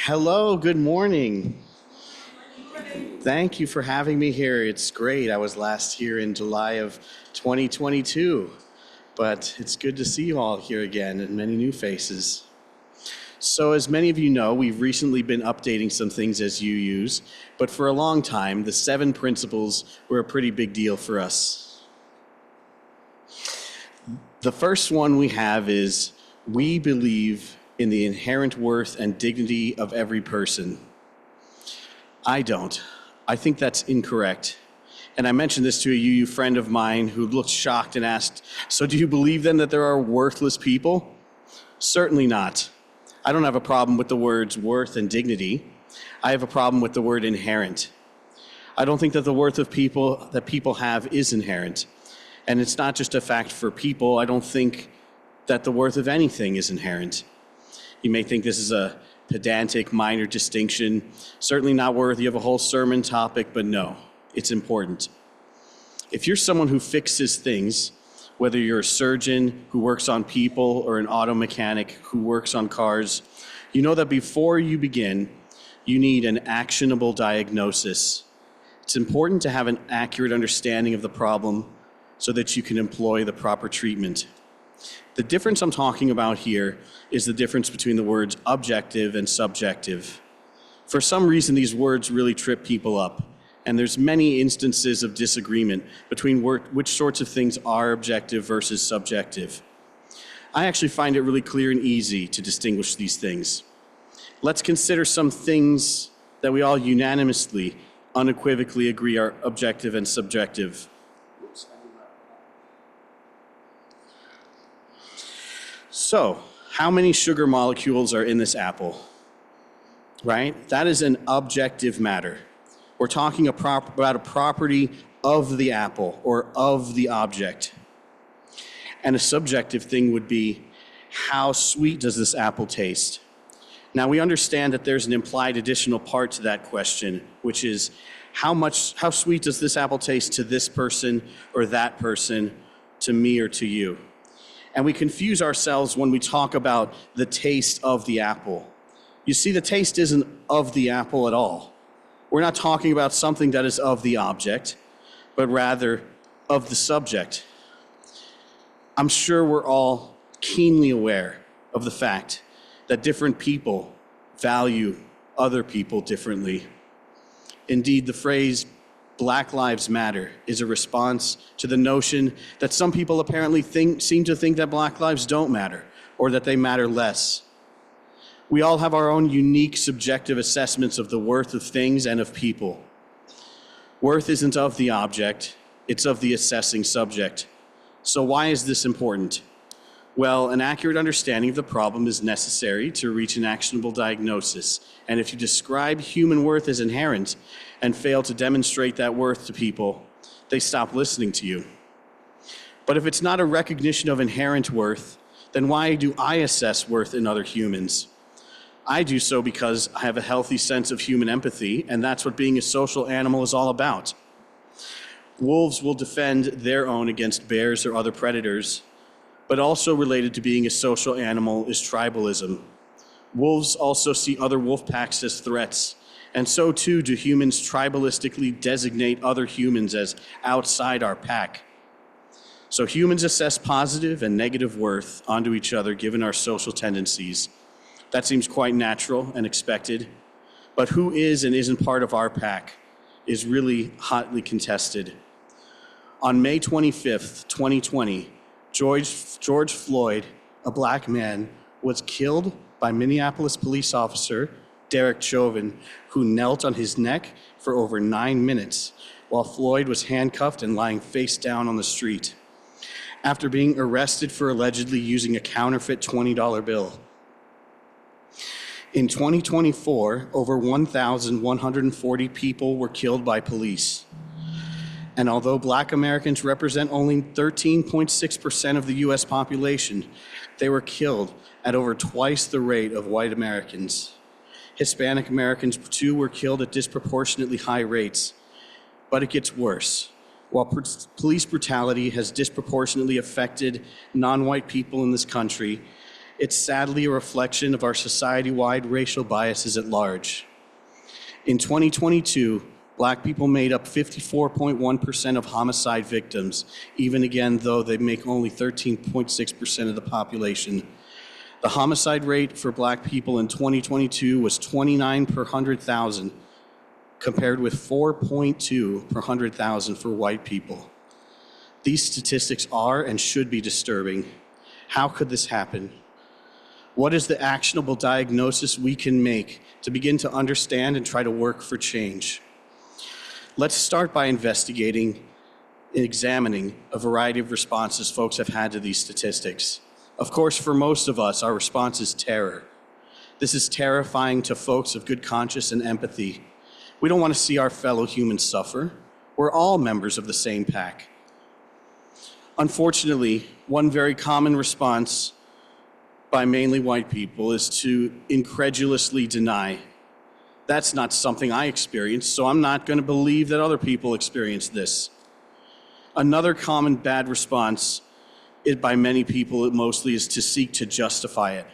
Hello, good morning. Thank you for having me here. It's great. I was last here in July of 2022, but it's good to see you all here again and many new faces. So as many of you know, we've recently been updating some things as UUs, but for a long time, the 7 principles were a pretty big deal for us. The first one we have is we believe in the inherent worth and dignity of every person. I don't. I think that's incorrect. And I mentioned this to a UU friend of mine who looked shocked and asked, so do you believe then that there are worthless people? Certainly not. I don't have a problem with the words worth and dignity. I have a problem with the word inherent. I don't think that the worth of people that people have is inherent. And it's not just a fact for people. I don't think that the worth of anything is inherent. You may think this is a pedantic minor distinction, certainly not worthy of a whole sermon topic, but no, it's important. If you're someone who fixes things, whether you're a surgeon who works on people or an auto mechanic who works on cars, you know that before you begin, you need an actionable diagnosis. It's important to have an accurate understanding of the problem so that you can employ the proper treatment. The difference I'm talking about here is the difference between the words objective and subjective. For some reason, these words really trip people up, and there's many instances of disagreement between which sorts of things are objective versus subjective. I actually find it really clear and easy to distinguish these things. Let's consider some things that we all unanimously, unequivocally agree are objective and subjective. So, how many sugar molecules are in this apple? Right? That is an objective matter. We're talking about a property of the apple or of the object. And a subjective thing would be, how sweet does this apple taste? Now we understand that there's an implied additional part to that question, which is how sweet does this apple taste to this person or that person, to me or to you? And we confuse ourselves when we talk about the taste of the apple. You see, the taste isn't of the apple at all. We're not talking about something that is of the object, but rather of the subject. I'm sure we're all keenly aware of the fact that different people value other people differently. Indeed, the phrase Black Lives Matter is a response to the notion that some people apparently seem to think that Black lives don't matter or that they matter less. We all have our own unique subjective assessments of the worth of things and of people. Worth isn't of the object, it's of the assessing subject. So why is this important? Well, an accurate understanding of the problem is necessary to reach an actionable diagnosis. And if you describe human worth as inherent and fail to demonstrate that worth to people, they stop listening to you. But if it's not a recognition of inherent worth, then why do I assess worth in other humans? I do so because I have a healthy sense of human empathy, and that's what being a social animal is all about. Wolves will defend their own against bears or other predators, but also related to being a social animal is tribalism. Wolves also see other wolf packs as threats, and so too do humans tribalistically designate other humans as outside our pack. So humans assess positive and negative worth onto each other given our social tendencies. That seems quite natural and expected, but who is and isn't part of our pack is really hotly contested. On May 25th, 2020, George Floyd, a black man, was killed by Minneapolis police officer Derek Chauvin, who knelt on his neck for over 9 minutes while Floyd was handcuffed and lying face down on the street after being arrested for allegedly using a counterfeit $20 bill. In 2024, over 1,140 people were killed by police. And although Black Americans represent only 13.6% of the US population, they were killed at over twice the rate of white Americans. Hispanic Americans too were killed at disproportionately high rates. But it gets worse. While police brutality has disproportionately affected non-white people in this country, It's sadly a reflection of our society-wide racial biases at large. In 2022, Black people made up 54.1% of homicide victims, even again though they make only 13.6% of the population. The homicide rate for Black people in 2022 was 29 per 100,000, compared with 4.2 per 100,000 for white people. These statistics are and should be disturbing. How could this happen? What is the actionable diagnosis we can make to begin to understand and try to work for change? Let's start by investigating and examining a variety of responses folks have had to these statistics. Of course, for most of us, our response is terror. This is terrifying to folks of good conscience and empathy. We don't want to see our fellow humans suffer. We're all members of the same pack. Unfortunately, one very common response by mainly white people is to incredulously deny. That's not something I experienced, so I'm not going to believe that other people experience this. Another common bad response by many people mostly is to seek to justify it.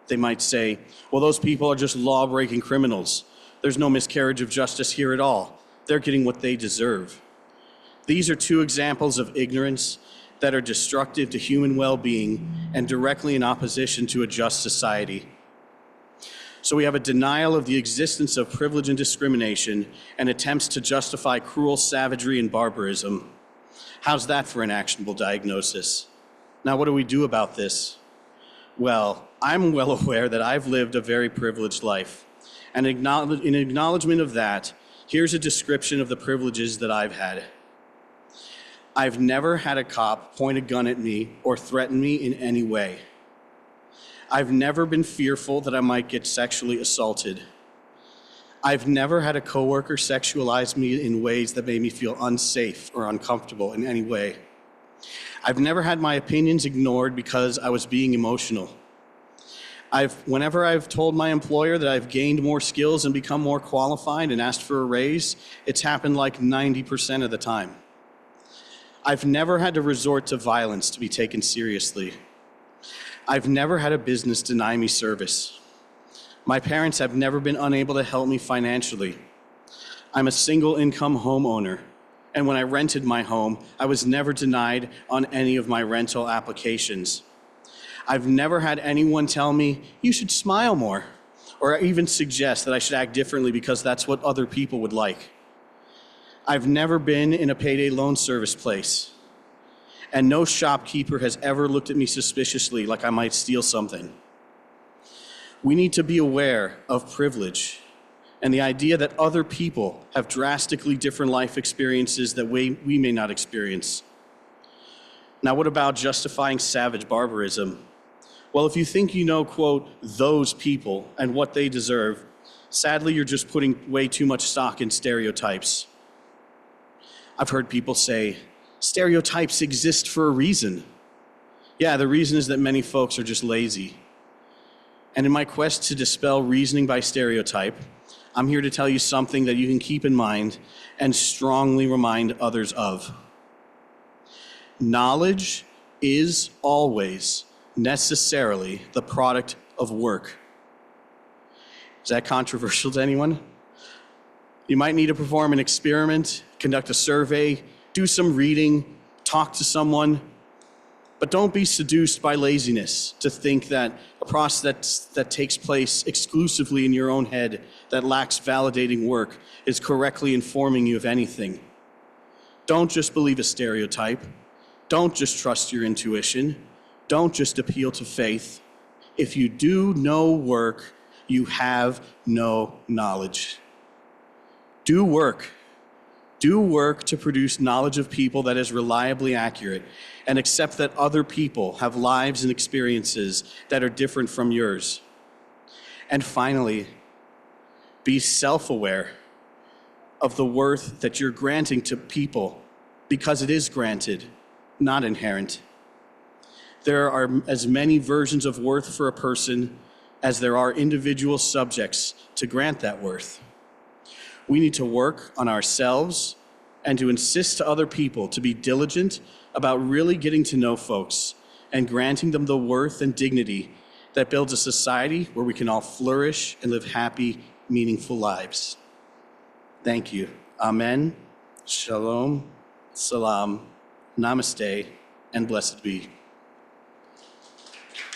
They might say, well, those people are just law-breaking criminals. There's no miscarriage of justice here at all. They're getting what they deserve. These are two examples of ignorance that are destructive to human well-being and directly in opposition to a just society. So we have a denial of the existence of privilege and discrimination and attempts to justify cruel savagery and barbarism. How's that for an actionable diagnosis? Now, what do we do about this? Well, I'm well aware that I've lived a very privileged life. And in acknowledgement of that, here's a description of the privileges that I've had. I've never had a cop point a gun at me or threaten me in any way. I've never been fearful that I might get sexually assaulted. I've never had a coworker sexualize me in ways that made me feel unsafe or uncomfortable in any way. I've never had my opinions ignored because I was being emotional. Whenever I've told my employer that I've gained more skills and become more qualified and asked for a raise, it's happened like 90% of the time. I've never had to resort to violence to be taken seriously. I've never had a business deny me service. My parents have never been unable to help me financially. I'm a single income homeowner, and when I rented my home, I was never denied on any of my rental applications. I've never had anyone tell me, you should smile more, or even suggest that I should act differently because that's what other people would like. I've never been in a payday loan service place, and no shopkeeper has ever looked at me suspiciously like I might steal something. We need to be aware of privilege and the idea that other people have drastically different life experiences that we may not experience. Now, what about justifying savage barbarism? Well, if you think you know, quote, those people and what they deserve, sadly, you're just putting way too much stock in stereotypes. I've heard people say, stereotypes exist for a reason. Yeah, the reason is that many folks are just lazy. And in my quest to dispel reasoning by stereotype, I'm here to tell you something that you can keep in mind and strongly remind others of. Knowledge is always necessarily the product of work. Is that controversial to anyone? You might need to perform an experiment, conduct a survey, do some reading, talk to someone, but don't be seduced by laziness to think that a process that takes place exclusively in your own head that lacks validating work is correctly informing you of anything. Don't just believe a stereotype. Don't just trust your intuition. Don't just appeal to faith. If you do no work, you have no knowledge. Do work. Do work to produce knowledge of people that is reliably accurate, and accept that other people have lives and experiences that are different from yours. And finally, be self-aware of the worth that you're granting to people, because it is granted, not inherent. There are as many versions of worth for a person as there are individual subjects to grant that worth. We need to work on ourselves and to insist to other people to be diligent about really getting to know folks and granting them the worth and dignity that builds a society where we can all flourish and live happy, meaningful lives. Thank you. Amen. Shalom. Salam. Namaste. And blessed be.